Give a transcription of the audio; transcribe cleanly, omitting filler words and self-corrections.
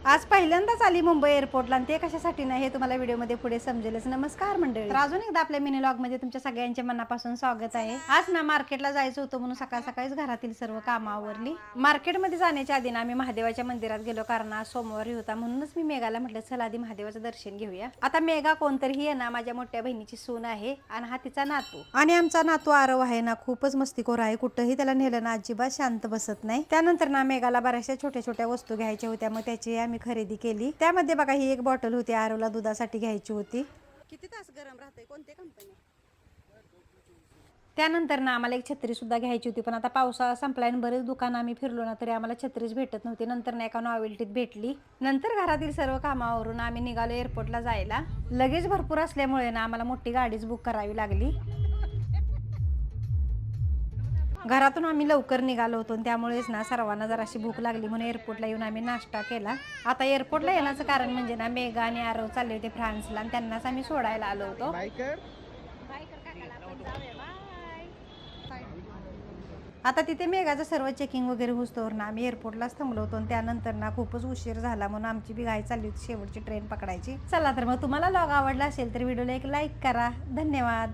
आज पहिल्यांदाच आली मुंबई एअरपोर्टला आणि ते कशासाठी नाही हे तुम्हाला व्हिडिओमध्ये पुढे समजेलच. नमस्कार मंडळी, तर अजून एकदा आपल्या मिनी व्लॉग मध्ये तुमच्या सगळ्यांचे मनापासून स्वागत आहे. आज ना मार्केटला जायचं होतं म्हणून सकाळ सकाळीच घरातील सर्व कामं आवरली. मार्केटमध्ये जाण्याच्या आधी ना आम्ही महादेवाच्या मंदिरात गेलो, कारण आज सोमवारी होता. म्हणूनच मी मेघाला म्हटलं चल आधी महादेवाचं दर्शन घेऊया. आता मेघा कोणतरी आहे ना, माझ्या मोठ्या बहिणीची सून आहे आणि हा तिचा नातू. आणि आमचा नातू आरव आहे ना, खूपच मस्तीखोर आहे. कुठंही त्याला नेलं ना अजिबात शांत बसत नाही. त्यानंतर ना मेघाला बऱ्याचशा छोट्या छोट्या वस्तू घ्यायच्या होत्या, मग त्याची आम्ही खरेदी केली. त्यामध्ये बघा ही एक बॉटल होती, आरवला दुधासाठी घ्यायची होती. किती तास गरम राहते, कोणती कंपनी? त्यानंतर ना आम्हाला एक छत्री सुद्धा घ्यायची होती, पण आता पावसाळा संपला आणि बरेच दुकान आम्ही फिरलो ना तरी आम्हाला छत्रीच भेटत नव्हती. नंतर ना एका नॉवेल्टीत भेटली. नंतर घरातील सर्व कामावरून आम्ही निघालो एअरपोर्टला जायला. लगेच भरपूर असल्यामुळे ना आम्हाला मोठी गाडीच बुक करावी लागली. घरातून आम्ही लवकर निघालो होतो, त्यामुळेच ना सर्वांना जराशी भूक लागली म्हणून एअरपोर्टला येऊन आम्ही नाश्ता केला. आता एअरपोर्टला येण्याचं कारण म्हणजे ना मेघा आणि आरव चालले होते फ्रान्सला आणि त्यांनाच आम्ही सोडायला आलो होतो. आता तिथे मेघाचं सर्व चेकिंग वगैरे होस्तोवर ना आम्ही एअरपोर्टलाच थांबलो होतो आणि त्यानंतर ना खूपच उशीर झाला म्हणून आमची बी घाई चालली होती शेवटची ट्रेन पकडायची. चला तर मग तुम्हाला व्लॉग आवडला असेल तर व्हिडिओला एक लाईक करा. धन्यवाद.